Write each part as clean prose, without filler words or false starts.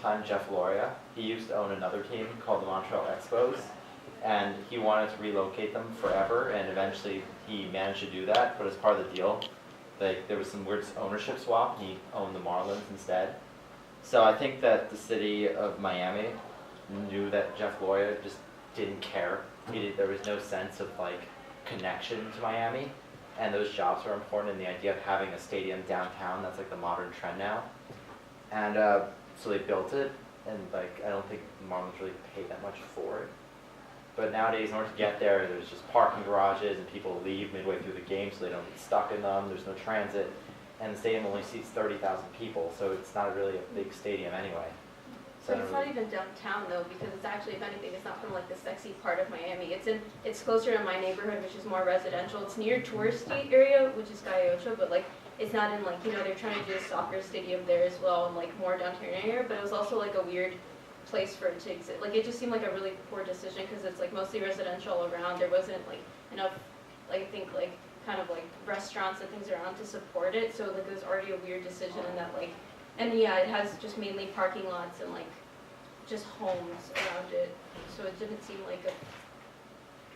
time Jeff Loria. He used to own another team called the Montreal Expos, and he wanted to relocate them forever, and eventually he managed to do that, but as part of the deal, like, there was some weird ownership swap, and he owned the Marlins instead. So I think that the city of Miami knew that Jeff Loria just didn't care. There was no sense of like connection to Miami, and those jobs are important, and the idea of having a stadium downtown, that's like the modern trend now. And so they built it, and like I don't think the Marlins really paid that much for it. But nowadays, in order to get there, there's just parking garages, and people leave midway through the game so they don't get stuck in them. There's no transit, and the stadium only seats 30,000 people, so it's not really a big stadium anyway. But it's not even downtown though, because it's actually, if anything, it's not from like the sexy part of Miami. It's closer to my neighborhood, which is more residential. It's near touristy area, which is Gaiocho, but like it's not in like, you know, they're trying to do a soccer stadium there as well, and like more downtown area. But it was also like a weird place for it to exist. Like it just seemed like a really poor decision because it's like mostly residential around. There wasn't like enough, like I think like kind of like restaurants and things around to support it. So like it was already a weird decision in that like. And yeah, it has just mainly parking lots and like just homes around it. So it didn't seem like it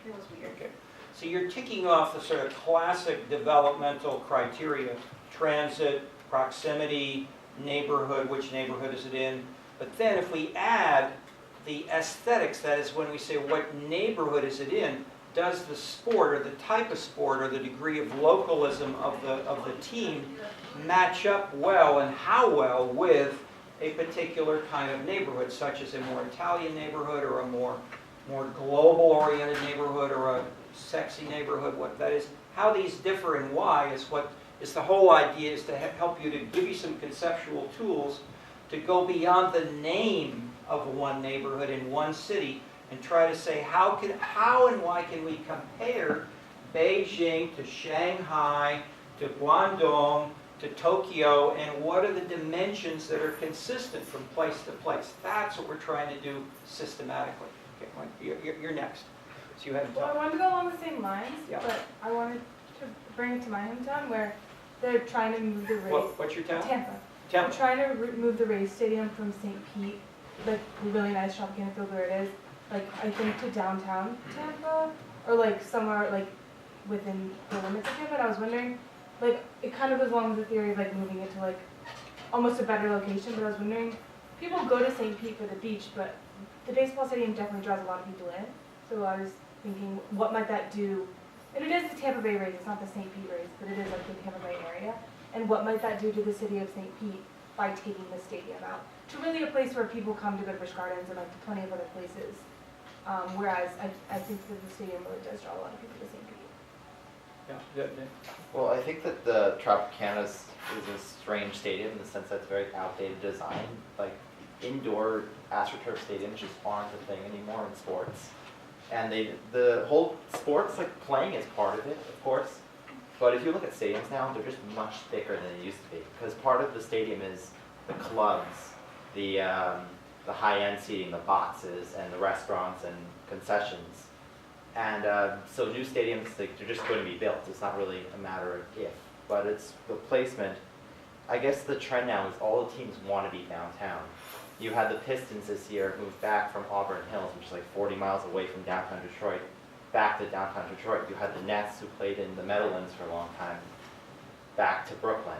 was weird. Okay. So you're ticking off the sort of classic developmental criteria: transit, proximity, neighborhood, which neighborhood is it in? But then if we add the aesthetics, that is when we say what neighborhood is it in, does the sport or the type of sport or the degree of localism of the team match up well, and how well, with a particular kind of neighborhood, such as a more Italian neighborhood or a more global-oriented neighborhood or a sexy neighborhood. What that is, how these differ and why is what is the whole idea, is to help you, to give you some conceptual tools to go beyond the name of one neighborhood in one city and try to say how and why can we compare Beijing to Shanghai to Guangdong to Tokyo, and what are the dimensions that are consistent from place to place. That's what we're trying to do systematically. Okay, you're next. So you haven't Well, I talked. wanted to go along the same lines, Yeah. but I wanted to bring it to my hometown where they're trying to move the Rays. What's your town? Tampa. Tampa. They're trying to move the Rays Stadium from St. Pete, like the really nice Tropicana Field where it is, like I think to downtown Tampa, or like somewhere like within the limits of Tampa. And I was wondering, like it kind of goes along with the theory of like moving it to like almost a better location. But I was wondering, people go to St. Pete for the beach, but the baseball stadium definitely draws a lot of people in. So I was thinking, what might that do? And it is the Tampa Bay Rays, it's not the St. Pete Rays, but it is like the Tampa Bay area. And what might that do to the city of St. Pete by taking the stadium out to really a place where people come to go to Busch Gardens and like plenty of other places. Whereas I think that the stadium really does draw a lot of people to St. Pete. Yeah. Well, I think that the Tropicana is a strange stadium in the sense that it's very outdated design. Like, indoor AstroTurf stadiums just aren't a thing anymore in sports. And the whole sports, like playing is part of it, of course. But if you look at stadiums now, they're just much thicker than they used to be. Because part of the stadium is the clubs, the high-end seating, the boxes, and the restaurants and concessions. And so new stadiums, they're just going to be built. It's not really a matter of if, but it's the placement. I guess the trend now is all the teams want to be downtown. You had the Pistons this year move back from Auburn Hills, which is like 40 miles away from downtown Detroit, back to downtown Detroit. You had the Nets, who played in the Meadowlands for a long time, back to Brooklyn.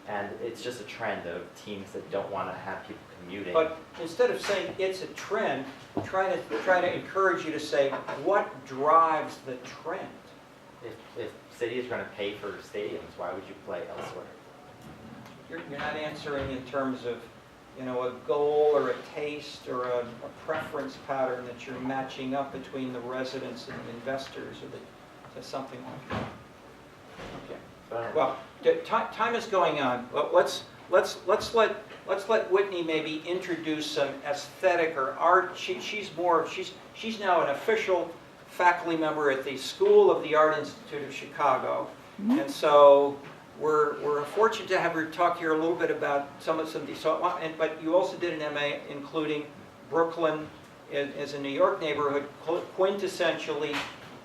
And it's just a trend of teams that don't want to have people commuting. But instead of saying it's a trend, try to encourage you to say what drives the trend. If cities are going to pay for stadiums, why would you play elsewhere? You're not answering in terms of, you know, a goal or a taste or a preference pattern that you're matching up between the residents and the investors, or something like that. Okay. Well, time is going on. Let's let Whitney maybe introduce some aesthetic or art. She's now an official faculty member at the School of the Art Institute of Chicago, and so we're fortunate to have her talk here a little bit about some of these. But you also did an MA including Brooklyn as a New York neighborhood, quintessentially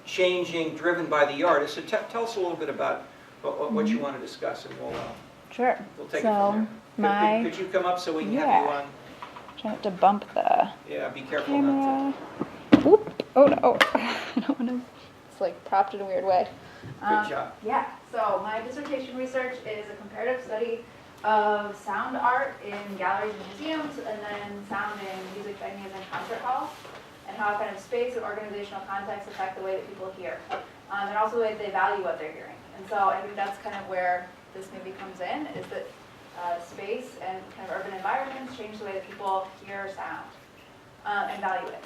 changing, driven by the artist. So tell us a little bit about what you want to discuss, and Sure. we'll take So it from there. Could you come up so we can have you on? Trying not to bump the Yeah, be careful not camera. Oop. Oh no. I don't want to. It's like propped in a weird way. to. Good job. Yeah. So my dissertation research is a comparative study of sound art in galleries and museums, and then sound in music venues and concert halls, and how kind of space and organizational context affect the way that people hear, and also the way they value what they're hearing. And so I think that's kind of where this maybe comes in, is that space and kind of urban environments change the way that people hear sound and value it.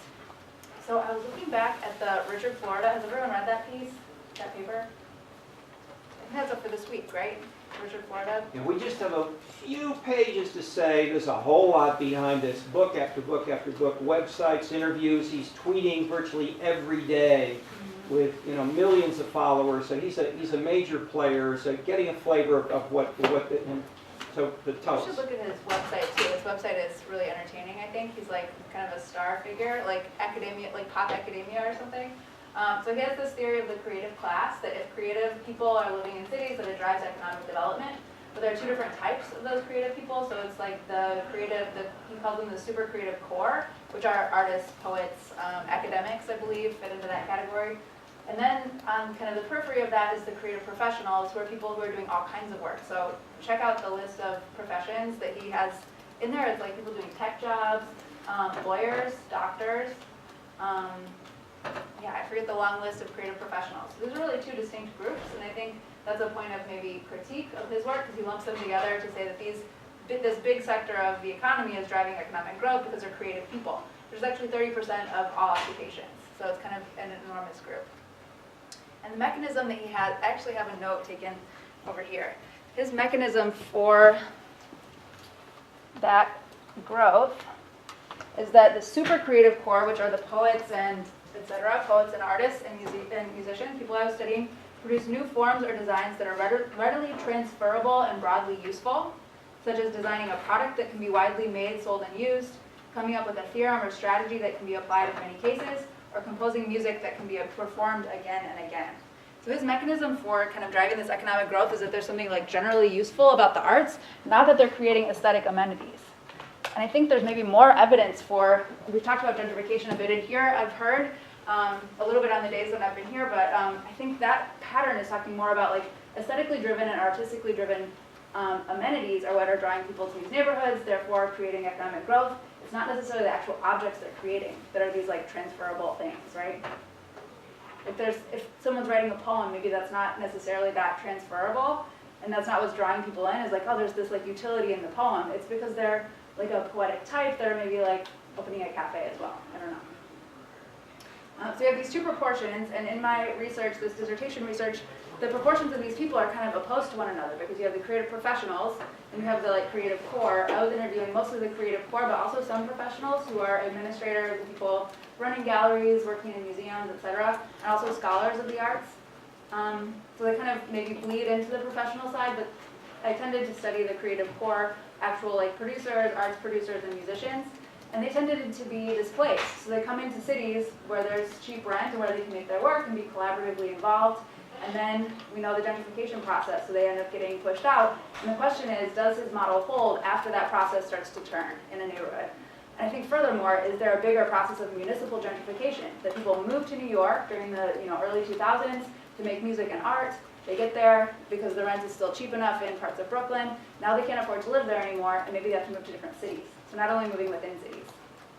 So I was looking back at the Richard Florida. Has everyone read that piece, that paper? I think that's up for this week, right? Richard Florida. And we just have a few pages to say. There's a whole lot behind this, book after book after book, websites, interviews. He's tweeting virtually every day with millions of followers. So he's a major player. So getting a flavor of what the so the You toast. should look at his website too. His website is really entertaining. I think he's like kind of a star figure, like academia, like pop academia or something. So he has this theory of the creative class, that if creative people are living in cities, that it drives economic development. But there are two different types of those creative people. So it's like the creative, he calls them the super creative core, which are artists, poets, academics, I believe, fit into that category. And then on kind of the periphery of that is the creative professionals, who are people who are doing all kinds of work. So check out the list of professions that he has in there. It's like people doing tech jobs, lawyers, doctors. I forget the long list of creative professionals. So these are really two distinct groups, and I think that's a point of maybe critique of his work, because he lumps them together to say that this big sector of the economy is driving economic growth because they're creative people. There's actually 30% of all occupations, so it's kind of an enormous group. And the mechanism that he has, I actually have a note taken over here. His mechanism for that growth is that the super creative core, which are the poets and etc., poets and artists and musicians, people I was studying, produce new forms or designs that are readily transferable and broadly useful, such as designing a product that can be widely made, sold, and used, coming up with a theorem or strategy that can be applied in many cases, or composing music that can be performed again and again. So his mechanism for kind of driving this economic growth is that there's something like generally useful about the arts, not that they're creating aesthetic amenities. And I think there's maybe more evidence for, we've talked about gentrification a bit in here, I've heard, a little bit on the days that I've been here, but I think that pattern is talking more about like aesthetically driven and artistically driven amenities are what are drawing people to these neighborhoods, therefore creating economic growth. It's not necessarily the actual objects they're creating that are these like transferable things, right? If someone's writing a poem, maybe that's not necessarily that transferable, and that's not what's drawing people in, is like, oh, there's this like utility in the poem. It's because they're like a poetic type, they're maybe like opening a cafe as well, I don't know. So you have these two proportions, and in my research, this dissertation research, the proportions of these people are kind of opposed to one another, because you have the creative professionals and you have the like creative core. I was interviewing mostly the creative core, but also some professionals who are administrators and people running galleries, working in museums, etc., and also scholars of the arts. So they kind of maybe bleed into the professional side, but I tended to study the creative core, actual like producers, arts producers, and musicians. And they tended to be displaced. So they come into cities where there's cheap rent and where they can make their work and be collaboratively involved. And then we know the gentrification process, so they end up getting pushed out. And the question is, does his model hold after that process starts to turn in a neighborhood? And I think furthermore, is there a bigger process of municipal gentrification? That people move to New York during the early 2000s to make music and art. They get there because the rent is still cheap enough in parts of Brooklyn. Now they can't afford to live there anymore, and maybe they have to move to different cities. So not only moving within cities.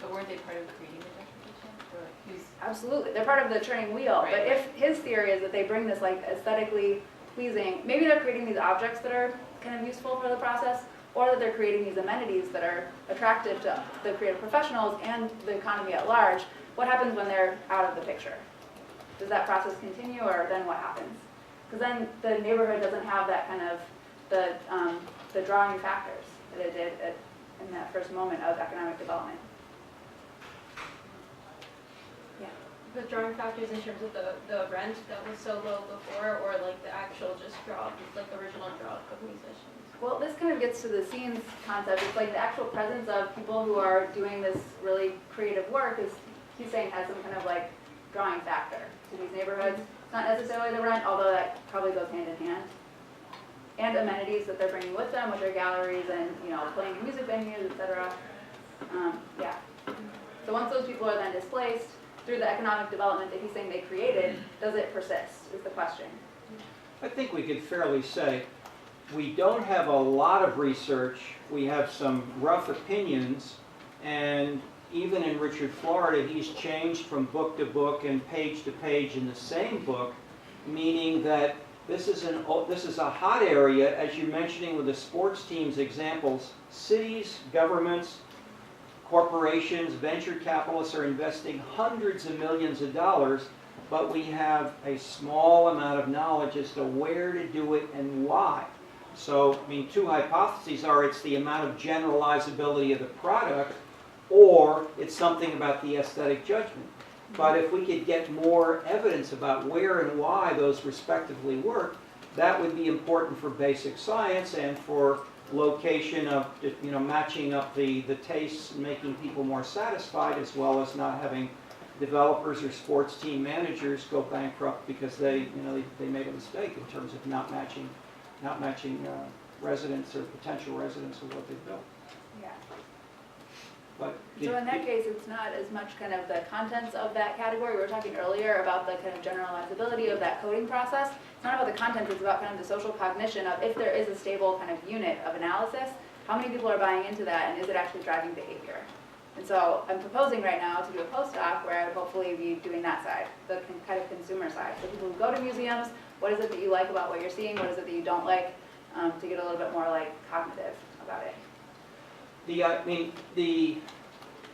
But weren't they part of creating the gentrification? Or who's Absolutely, they're part of the turning wheel. Right, But right. if his theory is that they bring this like aesthetically pleasing, maybe they're creating these objects that are kind of useful for the process, or that they're creating these amenities that are attractive to the creative professionals and the economy at large. What happens when they're out of the picture? Does that process continue, or then what happens? Because then the neighborhood doesn't have that kind of the drawing factors that it did in that first moment of economic development. Yeah. The drawing factors in terms of the rent that was so low before, or like the actual just draw, like original draw of musicians? Well, this kind of gets to the scenes concept. It's like the actual presence of people who are doing this really creative work is, he's saying, has some kind of like drawing factor to these neighborhoods. It's not necessarily the rent, although that probably goes hand in hand. And amenities that they're bringing with them, which are galleries and playing in music venues, etc. Yeah. So once those people are then displaced through the economic development that he's saying they created, does it persist, is the question. I think we could fairly say we don't have a lot of research. We have some rough opinions, and even in Richard, Florida, he's changed from book to book and page to page in the same book, meaning that this is a hot area, as you're mentioning with the sports teams examples. Cities, governments, corporations, venture capitalists are investing hundreds of millions of dollars, but we have a small amount of knowledge as to where to do it and why. So, I mean, two hypotheses are it's the amount of generalizability of the product, or it's something about the aesthetic judgment. But if we could get more evidence about where and why those respectively work, that would be important for basic science and for location of, matching up the tastes and making people more satisfied, as well as not having developers or sports team managers go bankrupt because they made a mistake in terms of not matching residents or potential residents with what they've built. Yeah. But So in that case, it's not as much kind of the contents of that category. We were talking earlier about the kind of generalizability of that coding process. It's not about the content, it's about kind of the social cognition of if there is a stable kind of unit of analysis, how many people are buying into that and is it actually driving behavior? And so I'm proposing right now to do a postdoc where I would hopefully be doing that side, the kind of consumer side. So people who go to museums, what is it that you like about what you're seeing? What is it that you don't like? To get a little bit more like cognitive about it.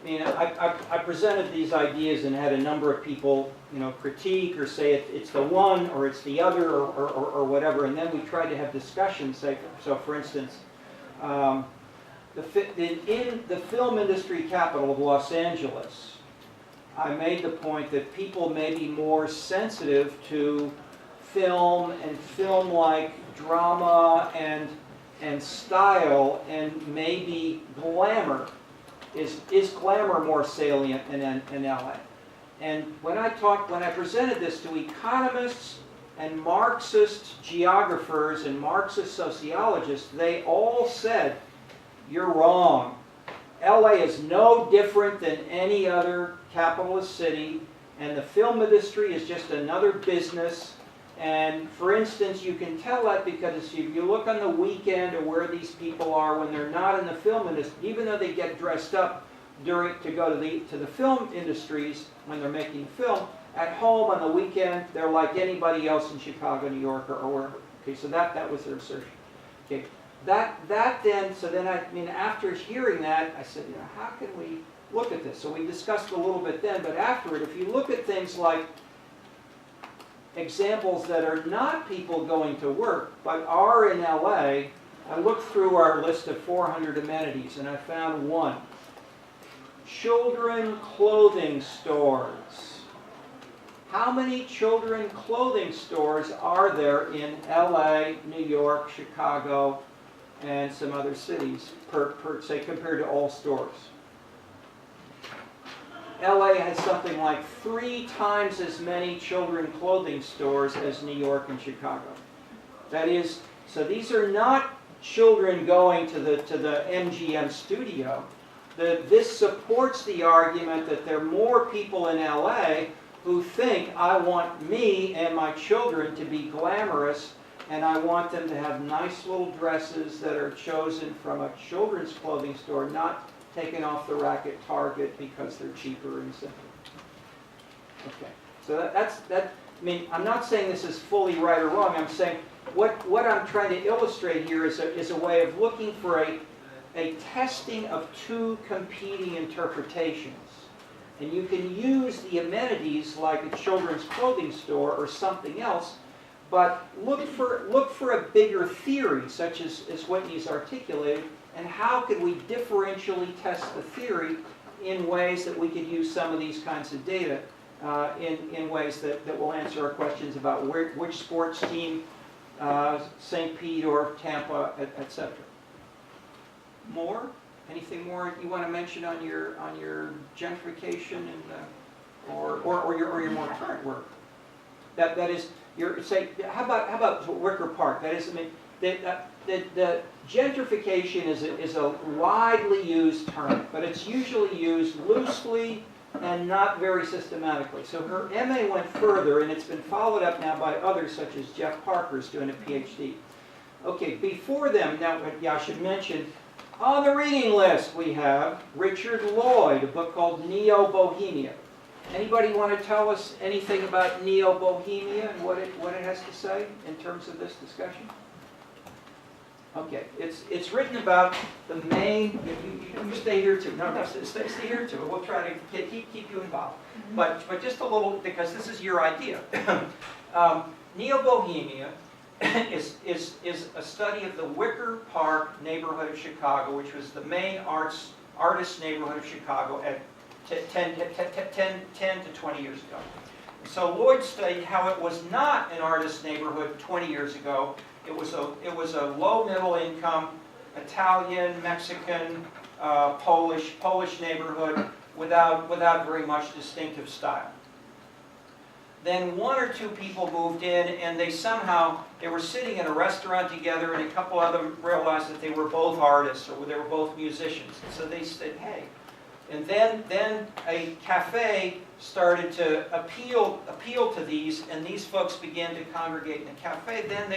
I presented these ideas and had a number of people, critique or say it's the one or it's the other or whatever, and then we tried to have discussions. So, for instance, in the film industry capital of Los Angeles, I made the point that people may be more sensitive to film and film-like drama and style, and maybe glamour. Is glamour more salient in LA? And when I presented this to economists and Marxist geographers and Marxist sociologists, they all said, you're wrong. LA is no different than any other capitalist city, and the film industry is just another business. And for instance, you can tell that because if you look on the weekend or where these people are when they're not in the film industry, even though they get dressed up to go to the film industries when they're making film, at home on the weekend they're like anybody else in Chicago, New York, or wherever. Okay, so that was their assertion. Okay, after hearing that, I said, how can we look at this? So we discussed a little bit then, but afterward, if you look at things like examples that are not people going to work, but are in LA, I looked through our list of 400 amenities and I found one. Children clothing stores. How many children clothing stores are there in LA, New York, Chicago, and some other cities, say, compared to all stores? LA has something like 3 times as many children clothing stores as New York and Chicago. That is, so these are not children going to the MGM studio. This supports the argument that there are more people in LA who think, I want me and my children to be glamorous, and I want them to have nice little dresses that are chosen from a children's clothing store, not taken off the rack at Target because they're cheaper and simpler. Okay, so I'm not saying this is fully right or wrong. I'm saying what I'm trying to illustrate here is a way of looking for a testing of 2 competing interpretations. And you can use the amenities like a children's clothing store or something else, but look for a bigger theory, such as Whitney's articulated, and how can we differentially test the theory in ways that we could use some of these kinds of data in ways that will answer our questions about which sports team, St. Pete or Tampa, etc. More? Anything more you want to mention on your gentrification and or your more current work? That is, how about Wicker Park? That is, the gentrification is a widely used term, but it's usually used loosely and not very systematically. So her MA went further, and it's been followed up now by others, such as Jeff Parker's doing a PhD. Okay, before them, now I should mention, on the reading list we have Richard Lloyd, a book called Neo-Bohemia. Anybody want to tell us anything about Neo-Bohemia and what it has to say in terms of this discussion? Okay, it's written about the main, you stay here too. No, stay here too. We'll try to keep you involved. But just a little, because this is your idea. Neo-Bohemia is a study of the Wicker Park neighborhood of Chicago, which was the main artist neighborhood of Chicago at 10 to 20 years ago. So Lloyd studied how it was not an artist neighborhood 20 years ago. It was a low middle income Italian, Mexican, Polish neighborhood without very much distinctive style. Then one or two people moved in, and they were sitting in a restaurant together, and a couple of them realized that they were both artists or they were both musicians. And so they said, hey. And then a cafe started to appeal to these, and these folks began to congregate in the cafe. Then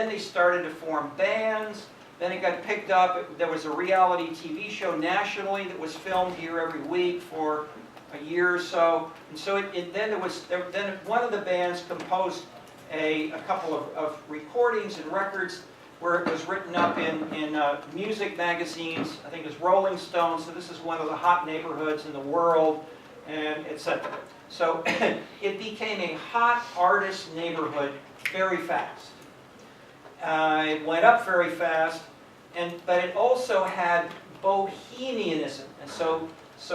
they started to form bands. Then it got picked up. There was a reality TV show nationally that was filmed here every week for a year or so. And so then one of the bands composed a couple of recordings and records where it was written up in music magazines. I think it was Rolling Stone. So this is one of the hot neighborhoods in the world, and etc. So it became a hot artist neighborhood very fast. It went up very fast, but it also had bohemianism. And so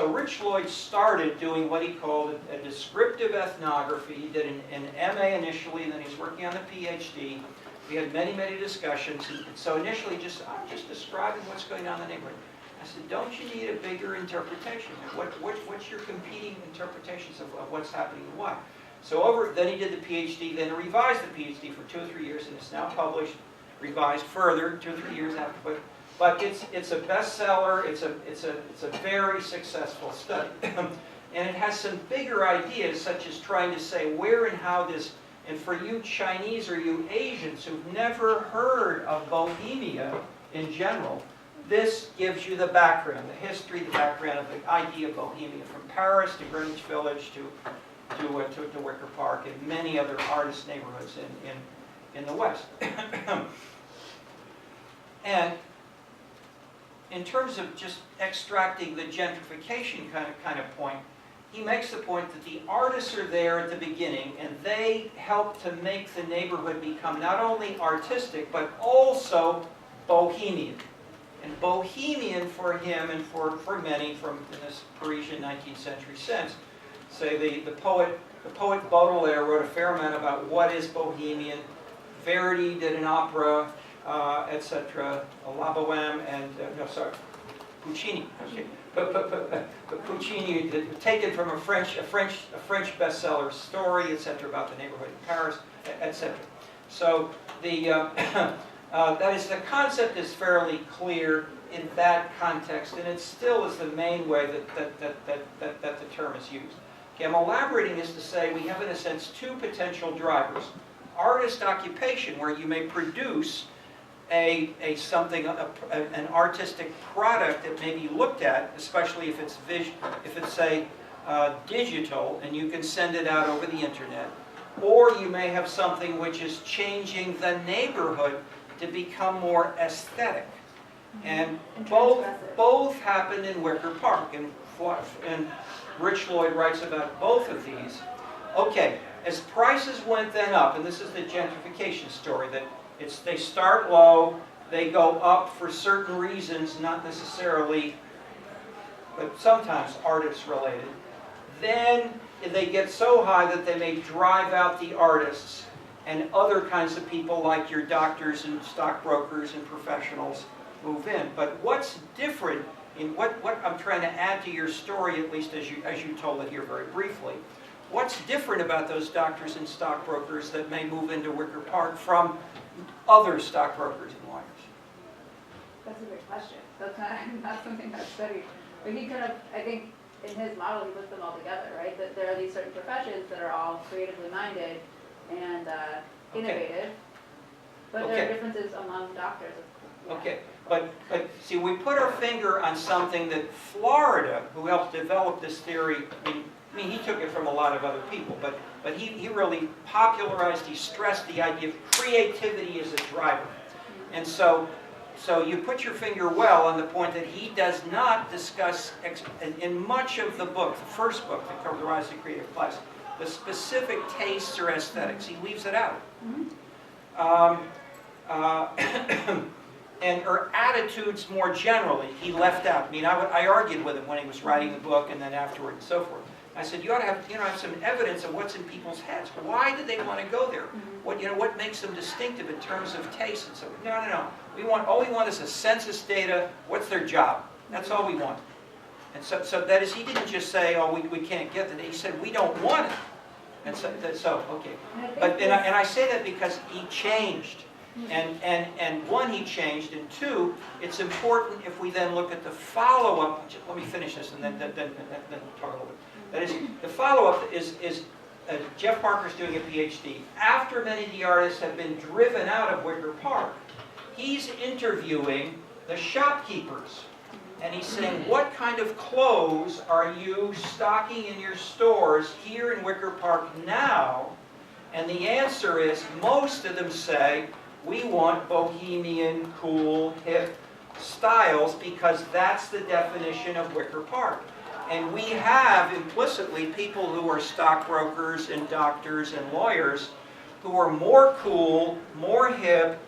Rich Lloyd started doing what he called a descriptive ethnography. He did an MA initially, and then he's working on the PhD. We had many, many discussions. And so initially, I'm just describing what's going on in the neighborhood. I said, don't you need a bigger interpretation? What's your competing interpretations of what's happening and why? So then he did the PhD, then revised the PhD for 2 or 3 years, and it's now published, revised further 2 or 3 years after. But it's a bestseller. It's a very successful study, and it has some bigger ideas, such as trying to say where and how this. And for you Chinese or you Asians who've never heard of Bohemia in general, this gives you the background, the history, the background of the idea of Bohemia, from Paris to Greenwich Village to Wicker Park and many other artist neighborhoods in the West. And in terms of just extracting the gentrification kind of point, he makes the point that the artists are there at the beginning, and they help to make the neighborhood become not only artistic, but also bohemian. And bohemian for him and for many in this Parisian 19th century sense, say the poet Baudelaire wrote a fair amount about what is bohemian. Verdi did an opera, etc. La Bohème and Puccini. Okay. But Puccini, taken from a French bestseller story, etc., about the neighborhood in Paris, etc. So that is, the concept is fairly clear in that context, and it still is the main way that the term is used. Okay, I'm elaborating this to say we have, in a sense, 2 potential drivers: artist occupation, where you may produce an artistic product that may be looked at, especially if it's say digital, and you can send it out over the internet. Or you may have something which is changing the neighborhood to become more aesthetic. And both happened in Wicker Park, and Rich Lloyd writes about both of these. Okay, as prices went then up, and this is the gentrification story, that they start low, they go up for certain reasons, not necessarily, but sometimes artist related. Then they get so high that they may drive out the artists, and other kinds of people like your doctors and stockbrokers and professionals move in. But what's different in what I'm trying to add to your story, at least as you told it here very briefly, what's different about those doctors and stockbrokers that may move into Wicker Park from other stockbrokers and lawyers? That's a great question. That's not something I've studied. But he kind of, I think, in his model, he puts them all together, right? That there are these certain professions that are all creatively minded and innovative, but there are Okay. differences among doctors. Yeah. Okay, but see, we put our finger on something that Florida, who helped develop this theory, I mean, he took it from a lot of other people, but he really popularized, he stressed the idea of creativity as a driver. And so you put your finger well on the point that he does not discuss, in much of the book, the first book that covered the rise of the creative class, the specific tastes or aesthetics. He leaves it out. Or attitudes more generally, he left out. I mean, I argued with him when he was writing the book and then afterward and so forth. I said, you ought to have some evidence of what's in people's heads. Why do they want to go there? What makes them distinctive in terms of taste and so forth? No. All we want is a census data. What's their job? That's all we want. And so that is, he didn't just say, oh, we can't get that. He said, we don't want it. And so okay. And I say that because he changed. And one, he changed, and two, it's important if we then look at the follow-up. Let me finish this and then talk a little bit. That is, the follow-up is Jeff Parker's doing a PhD. After many of the artists have been driven out of Wicker Park, he's interviewing the shopkeepers. And he's saying, what kind of clothes are you stocking in your stores here in Wicker Park now? And the answer is, most of them say, we want bohemian, cool, hip styles because that's the definition of Wicker Park. And we have implicitly people who are stockbrokers and doctors and lawyers who are more cool, more hip,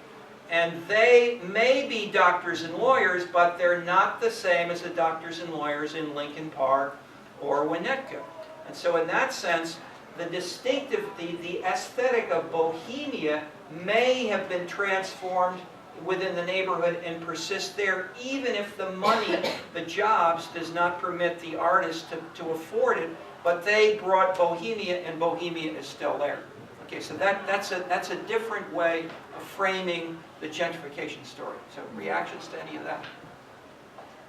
and they may be doctors and lawyers, but they're not the same as the doctors and lawyers in Lincoln Park or Winnetka. And so in that sense, the distinctive, the aesthetic of Bohemia may have been transformed within the neighborhood and persist there, even if the money, the jobs, does not permit the artist to afford it, but they brought Bohemia, and Bohemia is still there. Okay, so that's a different way of framing the gentrification story. So reactions to any of that?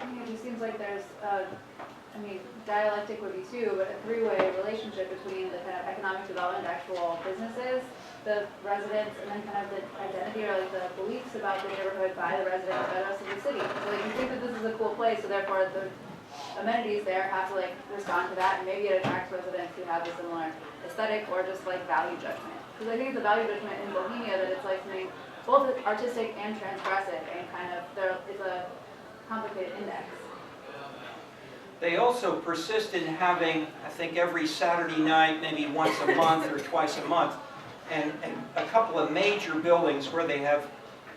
I mean, it just seems like there's, dialectic would be two, but a three-way relationship between the kind of economic development, actual businesses, the residents, and then kind of the identity or like the beliefs about the neighborhood by the residents, by the rest of the city. So like you think that this is a cool place, so therefore the amenities there have to like respond to that, and maybe it attracts residents who have a similar aesthetic or just like value judgment. Because I think it's a value judgment in Bohemia that it's like something both artistic and transgressive, and kind of it's a complicated index. They also persist in having, I think, every Saturday night, maybe once a month or twice a month, and a couple of major buildings where they have,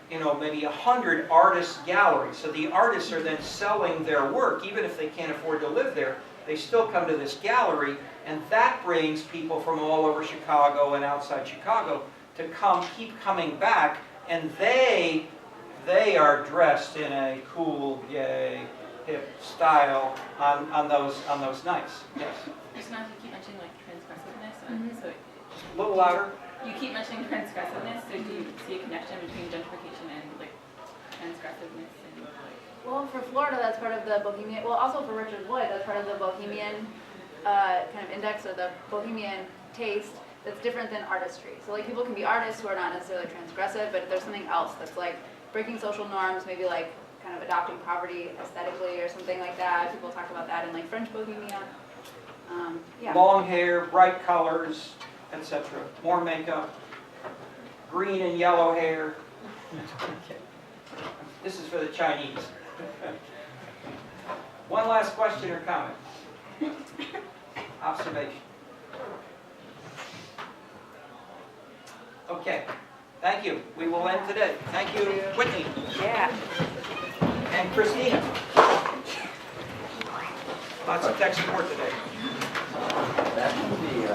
maybe 100 artist galleries. So the artists are then selling their work, even if they can't afford to live there. They still come to this gallery, and that brings people from all over Chicago and outside Chicago to keep coming back, and they are dressed in a cool, gay, hip style on those nights. Yes. Just not to keep mentioning like transgressiveness, so A little louder. you keep mentioning transgressiveness, so do you see a connection between gentrification and like transgressiveness and like? Well, for Florida, that's part of the Bohemian, well, also for Richard Lloyd, that's part of the Bohemian kind of index, or the Bohemian taste that's different than artistry. So like people can be artists who are not necessarily transgressive, but there's something else that's like breaking social norms, maybe like kind of adopting poverty aesthetically or something like that. People talk about that in like French Bohemia. Yeah. Long hair, bright colors, etc. More makeup, green and yellow hair. Okay. This is for the Chinese. One last question or comment? Observation. Okay. Thank you. We will end today. Thank you, Whitney. Yeah. And Christina. Lots of tech support today. That can be,